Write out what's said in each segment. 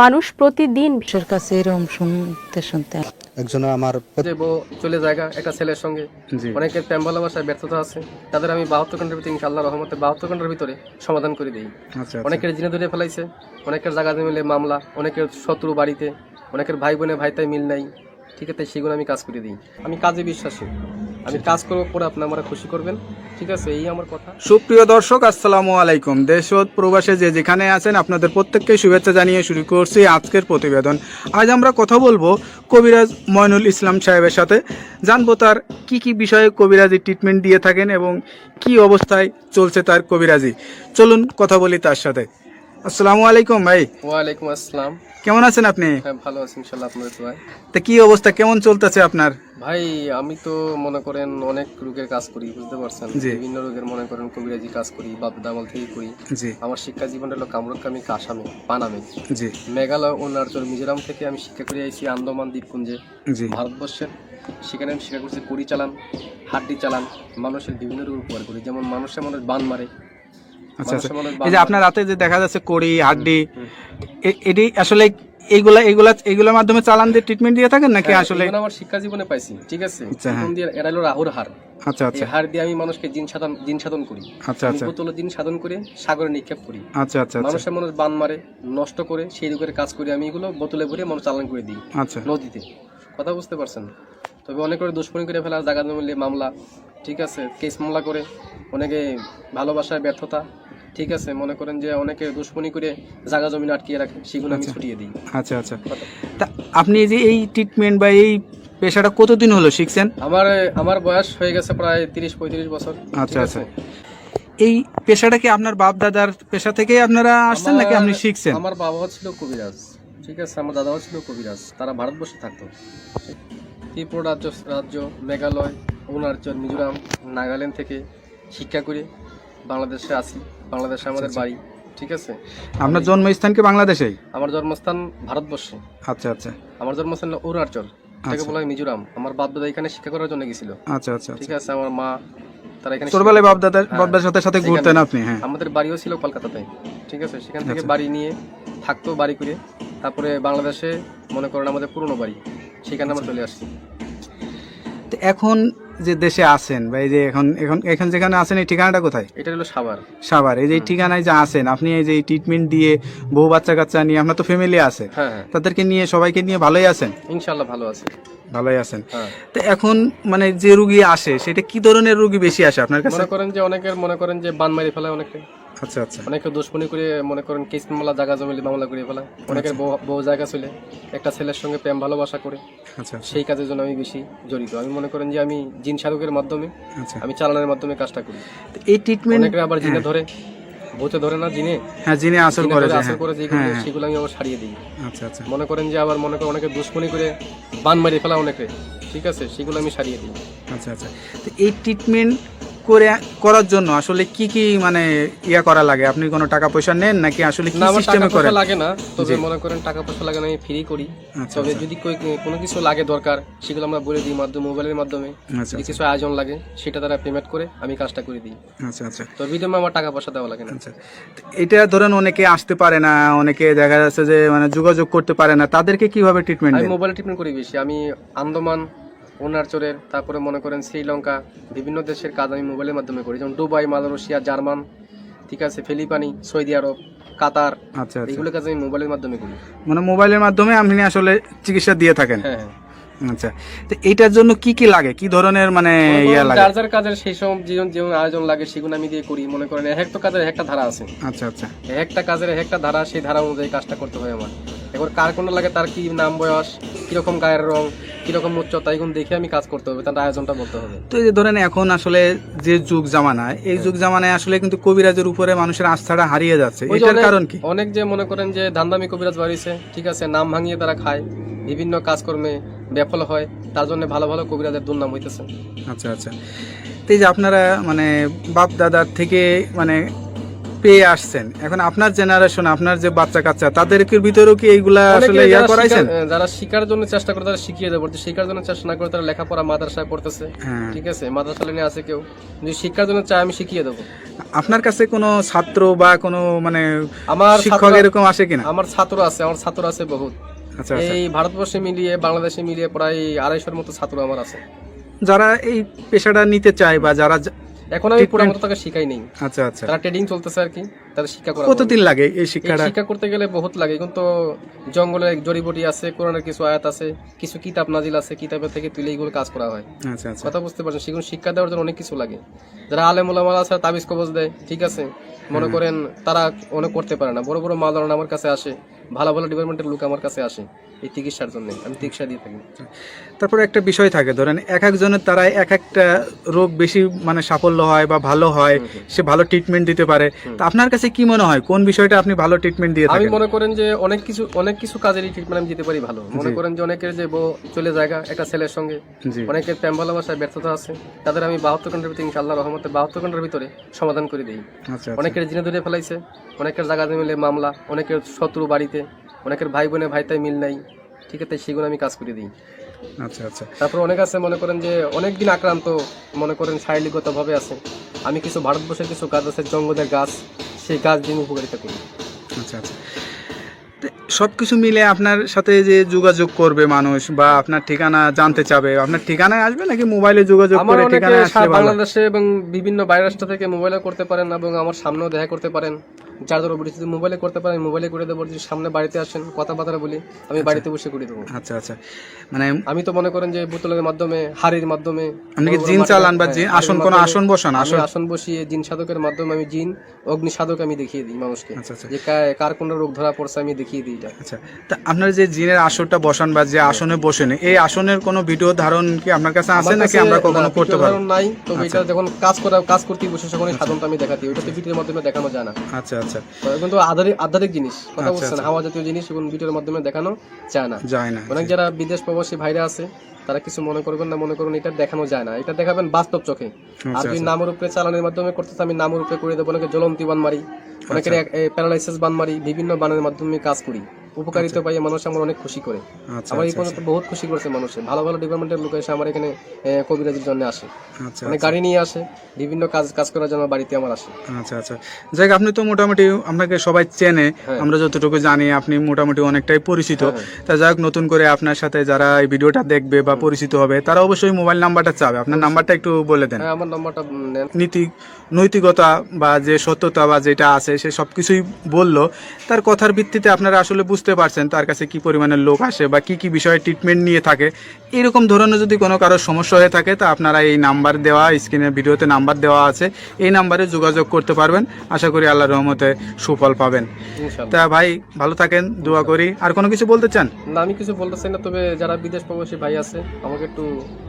মানুষ প্রতিদিন মানুষের কাছে এরকম শুনতে শুনতে একজন আমার যে বউ চলে জায়গা একটা ছেলের সঙ্গে অনেকের প্রেম ভালোবাসায় ব্যর্থতা আছে, তাদের আমি 72 ঘন্টার ভিতরে ইনশাআল্লাহ রহমতে 72 ঘন্টার ভিতরে সমাধান করে দিই। অনেকের জিনে ধরে ফেলাইছে, অনেকের জায়গা মিলে মামলা, অনেকের শত্রু বাড়িতে, অনেকের ভাই বোনে ভাইতাই মিল নাই, ঠিক আছে, সেগুলো আমি কাজ করে দিই। আমি কাজে বিশ্বাসী, আমি কাজ করবো পরে আপনি আমরা খুশি করবেন, ঠিক আছে, এই আমার কথা। সুপ্রিয় দর্শক, আসসালামু আলাইকুম। দেশ ও প্রবাসে যে যেখানে আছেন আপনাদের প্রত্যেককে শুভেচ্ছা জানিয়ে শুরু করছি আজকের প্রতিবেদন। আজ আমরা কথা বলবো কবিরাজ ময়নুল ইসলাম সাহেবের সাথে, জানবো তার কি কি বিষয়ে কবিরাজি ট্রিটমেন্ট দিয়ে থাকেন এবং কি অবস্থায় চলছে তার কবিরাজি। চলুন কথা বলি তার সাথে। আসসালামু আলাইকুম ভাই। ওয়ালাইকুম আসসালাম। কেমন আছেন আপনি? হ্যাঁ, ভালো আছি ইনশাআল্লাহ, আপনাদের দোয়ায়। তা কি অবস্থা, কেমন চলতেছে আপনার? ভাই আমি তো মনে করেন অনেক রোগের কাজ করি, বুঝতে পারছেন, বিভিন্ন রোগের মনে করেন কবিরাজি কাজ করি, বাপ দামাল থেকে করি। আমার শিক্ষা জীবন হলো কামরুকামি, কাসামে, পানামে, মেঘালয়, অরুণাচল, মিজোরাম থেকে আমি শিক্ষা করে আইছি আন্দামান দ্বীপপুঞ্জে, ভারতবর্ষের। সেখানে আমি শিক্ষা করছি কুড়ি চালান, হাড্ডি চালান, মানুষের বিভিন্ন রোগ উপকার করি, যেমন মানুষের মানুষ বান মারে। আচ্ছা আচ্ছা, এই যে আপনার রাতে যে দেখা যাচ্ছে কড়ি হাড্ডি, এটি আসলে এইগুলোর মাধ্যমে চালান দিয়ে ট্রিটমেন্ট দিয়ে থাকেন নাকি? আসলে আমার শিক্ষা জীবনে পাইছি, ঠিক আছে, এরা হলো রাহুর হার। আচ্ছা আচ্ছা, হার দিয়ে আমি মানুষকে জিন সাধন করি। আচ্ছা আচ্ছা, বোতলে জিন সাধন করে সাগরে নিক্ষেপ করি। আচ্ছা আচ্ছা, মানুষের মানুষ বান মারে, নষ্ট করে, সেই রোগের কাজ করি আমি, এগুলো বোতলে ভরে মানুষ চালান করে দিই। আচ্ছা, নদীতে, কথা বুঝতে পারছেন। তবে অনেক করে দুষ্কর্মী করে ফেলা, জায়গা মিলে মামলা, ঠিক আছে, কেস মামলা করে, অনেকে ভালোবাসায় ব্যর্থতা, ঠিক আছে, মনে করেন যে অনেকে দুশ্মনী করে জায়গা জমি আটকিয়ে রাখে, সেগুলো আমি ছুটিয়ে দিই। আচ্ছা আচ্ছা, তা আপনি যে এই ট্রিটমেন্ট বা এই পেশাটা কতদিন হলো শিখছেন? আমার বয়স হয়ে গেছে প্রায় 30-35 বছর। আচ্ছা আচ্ছা, এই পেশাটা কি আপনার বাপ দাদার পেশা থেকে আপনারা আসছেন নাকি আপনি শিখছেন? আমার বাবাও ছিল কবিরাজ, ঠিক আছে, আমার দাদাও ছিল কবিরাজ, তারা ভারতবর্ষে থাকতো। ত্রিপুরা রাজ্য, মেঘালয়, অরুণাচল, মিজোরাম, নাগাল্যান্ড থেকে শিক্ষা করে বাংলাদেশে আসি। বাংলাদেশে আমাদের বাড়ি, ঠিক আছে। আপনার জন্মস্থান কি বাংলাদেশেই? আমার জন্মস্থান ভারতবর্ষে। আচ্ছা আচ্ছা, আমার জন্মস্থান অরুণাচল, তাকে বলা হয় মিজোরাম। আমার বাপ দাদা এখানে শিক্ষা করার জন্য গেছিল। আচ্ছা আচ্ছা, ঠিক আছে। আমার মা, তারা এখানে ছোটবেলায় বাপ দাদার সাথে ঘুরতেন আপনি? হ্যাঁ, আমাদের বাড়িও ছিল কলকাতাতে, ঠিক আছে, সেখান থেকে বাড়ি নিয়ে থাকতো, বাড়ি করে তারপরে বাংলাদেশে মনে করেন আমাদের পুরনো বাড়ি, সেখানে আমরা চলে আসছি। এখন যে দেশে আছেন বা এই যে এখন যেখানে আছেন, এই ঠিকানাটা কোথায়? এটা হলো সাভার। সাভার, এই যে ঠিকানায় যে আছেন আপনি, এই যে ট্রিটমেন্ট দিয়ে বউ বাচ্চা কাচ্চা নিয়ে, আপনার তো ফ্যামিলি আছে, তাদেরকে নিয়ে সবাইকে নিয়ে ভালোই আছেন? ইনশাআল্লাহ ভালো আছে, ভালোই আছেন। তো এখন মানে যে রোগী আসে, সেটা কি ধরনের রোগী বেশি আসে আপনার কাছে? মনে করেন যে অনেকের মনে করেন যে বান মারি ফেলায় অনেকে। আচ্ছা আচ্ছা, অনেকে দুশ্মনী করে মনে করেন কেস মামলা, জায়গা জমি মামলা করে ফেলায়। অনেকের বউ জায়গা চলে একটা ছেলের সঙ্গে প্রেম ভালোবাসা করে। আচ্ছা, সেই কাজের জন্য আমি বেশি জড়িত। আমি মনে করেন যে আমি জিন সাধকের মাধ্যমে, আমি চালানোর মাধ্যমে কাজটা করি। এই ট্রিটমেন্ট অনেকে আবার জিনে ধরে, ভূতে ধরে না, জিনে, হ্যাঁ, জিনে আসল করে সেগুলো আমি আবার ছাড়িয়ে দিই। আচ্ছা আচ্ছা, মনে করেন যে আবার মনে করেন অনেকে দুশ্মনী করে বান মারি ফেলা অনেকে, ঠিক আছে, সেগুলো আমি ছাড়িয়ে দিই। আচ্ছা আচ্ছা, তো এই ট্রিটমেন্ট করার জন্য আসলে কি কি মানে করা লাগে? আপনি কোনো টাকা পয়সা নেন নাকি আসলে কি সিস্টেমে করেন? লাগে না, তবে মনে করেন টাকা পয়সা লাগে না, আমি ফ্রি করি। তবে যদি কোনো কিছু লাগে দরকার, সেগুলো আমরা বলে দিই মোবাইলের মাধ্যমে। যদি কিছু আয়োজন লাগে, সেটা তারা পেমেন্ট করে আমি কাজটা করে দিই। আচ্ছা আচ্ছা, তো বিধমে আমার টাকা পয়সা দেওয়া লাগে না। আচ্ছা, এটা ধরেন অনেকে আসতে পারে না, অনেকে দেখা যাচ্ছে যে মানে যোগাযোগ করতে পারে না, তাদেরকে কিভাবে ট্রিটমেন্ট? আমি মোবাইলে ট্রিটমেন্ট করি বেশি। আমি আন্দামান, অরুণাচলের, তারপরে মনে করেন শ্রীলঙ্কা, বিভিন্ন দেশের কাজ আমি মোবাইলের মাধ্যমে করি, যেমন দুবাই, মালয়েশিয়া, জার্মান, ঠিক আছে, ফিলিপাইনি, সৌদি আরব, কাতার। আচ্ছা, এগুলো কাজ আমি মোবাইলের মাধ্যমে করি। মানে মোবাইলের মাধ্যমে আপনি আসলে চিকিৎসা দিয়ে থাকেন? হ্যাঁ। আচ্ছা, তো এইটার জন্য কি কি লাগে, কি ধরনের মানে লাগে? যার কাজের সেই সব যেমন আয়োজন লাগে, সেগুলো আমি দিয়ে করি। মনে করেন একটা কাজের একটা ধারা আছে। আচ্ছা আচ্ছা, একটা কাজের একটা ধারা, সেই ধারা অনুযায়ী কাজটা করতে হয় আমার। এবার কার কোন লাগে, তার কি নাম, বয়স, কিরকম গায়ের রং, কিরকম উচ্চতা, এগুলো দেখে আমি কাজ করতে হবে, তার আয়োজনটা বলতে হবে। তো এই যে ধরেন এখন আসলে যে যুগ জামানায়, এই যুগ জামানায় আসলে কিন্তু কবিরাজের উপরে মানুষের আস্থাটা হারিয়ে যাচ্ছে, এটার কারণ কি? অনেক যে মনে করেন যে ধান্দামি কবিরাজ বাড়িছে, ঠিক আছে, নাম ভাঙিয়ে তারা খায়, বিভিন্ন কাজকর্মে ব্যাফল হয়, তার জন্য ভালো ভালো কবিরাজের দুর্নাম হইতেছে। আচ্ছা আচ্ছা, তো এই যে আপনারা মানে বাপ দাদার থেকে মানে পেয়ে আসছেন, এখন আপনার জেনারেশন, আপনার যে বাচ্চা কাচ্চা, তাদেরকে ভিতরেও কি এইগুলা আসলে ইয়া করাইছেন? যারা শিকার জন্য চেষ্টা করে তারা শিখিয়ে দেবো, শিকার জন্য চেষ্টা না করে তারা লেখাপড়া মাদ্রাসায় পড়তেছে, ঠিক আছে, মাদ্রাসা লাইনে আছে কেউ, যদি শিক্ষার জন্য চায় আমি শিখিয়ে দেবো। আপনার কাছে কোনো ছাত্র বা কোনো মানে আমার শিক্ষক এরকম আসে কিনা? আমার ছাত্র আছে বহুত। আচ্ছা, এই ভারতবর্ষে মিলিয়ে বাংলাদেশে মিলিয়ে প্রায় 250-র মতো ছাত্র আমার আছে, যারা এই পেশাটা নিতে চায় বা যারা এখন আমি পুরো মতো তাকে শিখাই নেই। আচ্ছা আচ্ছা, তারা ট্রেডিং চলতেছে আর কি, তাদের শিক্ষা করা। কতদিন লাগে এই শিক্ষাটা? শিক্ষা করতে গেলে বহুত লাগে, কিন্তু জঙ্গলে জড়িবটি আছে, কোরআনের কিছু আয়াত আছে, কিছু কিতাব নাজিল আছে, কিতাবের থেকে তুলে এইগুলো কাজ করা হয়। আচ্ছা আচ্ছা, কথা বুঝতে পারছেন, সেগুলো শিক্ষা দেওয়ার জন্য অনেক কিছু লাগে। যারা আলেম ওলামা আছে তাবিজ কবজ দেয়, ঠিক আছে, মনে করেন তারা অনেক করতে পারে না, বড় বড় মাওলানা আমার কাছে আসে, ভালো ভালো ডিপার্টমেন্টের লোক আমার কাছে আসে এই চিকিৎসার জন্য, আমি চিকিৎসা দিয়ে থাকি। তারপরে একটা বিষয় থাকে, ধরেন এক একজনের তারা এক একটা রোগ বেশি মানে সাফল্য হয় বা ভালো হয়, সে ভালো ট্রিটমেন্ট দিতে পারে। তো আপনার কাছে কি মনে হয় কোন বিষয়টা আপনি ভালো ট্রিটমেন্ট দিয়ে থাকেন? আমি মনে করেন যে অনেক কিছু কাজেরই ট্রিটমেন্ট আমি দিতে পারি ভালো। মনে করেন যে অনেকের যে বউ চলে জায়গা একটা ছেলের সঙ্গে, অনেকের প্রেম ভালোবাসায় ব্যর্থতা আছে, তাদের আমি 72 ঘন্টার ভিতরে ইনশাআল্লাহ রহমতে 72 ঘন্টার ভিতরে সমাধান করে দিই। অনেকের জিনে ধরে ফেলাইছে, অনেকের জায়গা মিলে মামলা, অনেকের শত্রু বাড়িতে, অনেকের ভাই বোনে ভাইতাই মিল নাই, ঠিক আছে, সেগুলো আমি কাজ করে দিই। আচ্ছা আচ্ছা, তারপর অনেক আছে মনে করেন যে অনেকদিন আক্রান্ত, মনে করেন শারীরিকগত ভাবে আছে, আমি কিছু ভারতবর্ষের কিছু গাছ আছে, জঙ্গলের গাছ, সেই গাছ দিয়ে উপকারিতা করি। আচ্ছা আচ্ছা, সবকিছু মিলে আপনার সাথে যে যোগাযোগ করবে মানুষ বা আপনার ঠিকানা জানতে চাবে, আপনার ঠিকানায় আসবে নাকি মোবাইলে যোগাযোগ করে ঠিকানায় আসলে? বাংলাদেশে এবং বিভিন্ন বাইরের রাষ্ট্র থেকে মোবাইলে করতে পারেন এবং আমার সামনেও দেখা করতে পারেন, যার ধরো যদি মোবাইলে করতে পারেন মোবাইলে করে দেবো, যদি সামনে বাড়িতে আসেন কথাবার্তা বলি আমি বাড়িতে বসে করে দেবো। আচ্ছা আচ্ছা, মানে আমি তো মনে করেন যে বোতলের মাধ্যমে, হাড়ির মাধ্যমে আপনি কি জিন চালান বা জিন আসন কোন আসন বসান? আসন বসিয়ে জিন সাধকের মাধ্যমে আমি জিন অগ্নি সাধক আমি দেখিয়ে দিই মানুষকে, আচ্ছা আচ্ছা, যে কার কোন রোগ ধরা পড়ছে আমি দেখিয়ে দিই এটা। আচ্ছা, তা আপনার যে জিনের আসনটা বসান বা যে আসনে বসেন, এই আসনের কোনো ভিডিও ধারণ কি আপনার কাছে আছে নাকি আমরা কখনো করতে পারবো? নাই, তবে এটা যখন কাজ করতে বসে তখন সাধনটা আমি দেখাতে, ওইটা তো ভিডিওর মাধ্যমে দেখানো যায় না। আচ্ছা আচ্ছা, কিন্তু আধ্যাত্মিক জিনিস, কথা বলছেন, হাওয়া জাতীয় জিনিস এবং ভিডিওর মাধ্যমে দেখানো যায় না। অনেক যারা বিদেশ প্রবাসী ভাইরা আছে তারা কিছু মনে করবেন না, মনে করুন এটা দেখানো যায় না, এটা দেখাবেন বাস্তব চোখে। আর যদি নামের উপরে চালানোর মাধ্যমে করতেছে আমি নামের উপরে করে দেবো, অনেকে জ্বলন্তি বান মারি, অনেকের প্যারালাইসিস বান মারি, বিভিন্ন বানের মাধ্যমে কাজ করি, উপকারিতা পাই, মানুষ আমার অনেক খুশি করে। আমার এই পর্যন্ত বহুত খুশি করছে মানুষে, ভালো ভালো ডিপার্টমেন্টের লোক এসে আমার এখানে কবিরাজির জন্য আসে, মানে গাড়ি নিয়ে আসে, বিভিন্ন কাজ করার জন্য বাড়িতে আমার আসে। আচ্ছা আচ্ছা, যাই আপনি তো মোটামুটি আপনাকে সবাই চেনে, আমরা যতটুকু জানি আপনি মোটামুটি অনেকটাই পরিচিত। তা যাই হোক, নতুন করে আপনার সাথে যারা এই ভিডিওটা দেখবে বা পরিচিত হবে তারা অবশ্যই মোবাইল নাম্বারটা চাবে, আপনার নাম্বারটা একটু বলে দেন। আমার নাম্বারটা নৈতিকতা বা যে সত্যতা বা যেটা আছে সে সবকিছুই বললো, তার কথার ভিত্তিতে আপনারা আসলে বুঝতে পারছেন তার কাছে কি পরিমাণের লোক আসে বা কি কি বিষয়ে ট্রিটমেন্ট নিয়ে থাকে। এরকম ধরনের যদি কোনো কারোর সমস্যা হয়ে থাকে তা আপনারা এই নাম্বার দেওয়া, স্ক্রিনের ভিডিওতে নাম্বার দেওয়া আছে, এই নাম্বারে যোগাযোগ করতে পারবেন। আশা করি আল্লাহর রহমতে সুফল পাবেন। তা ভাই ভালো থাকেন, দোয়া করি। আর কোনো কিছু বলতে চান? না, আমি কিছু বলতে চাই না, তবে যারা বিদেশ প্রবাসী ভাই আছে আমাকে একটু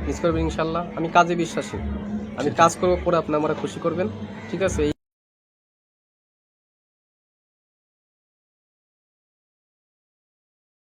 মিস করবেন ইনশাল্লাহ। আমি কাজে বিশ্বাসী, আমি কাজ করবো পরে আপনি আমরা খুশি করবেন, ঠিক আছে।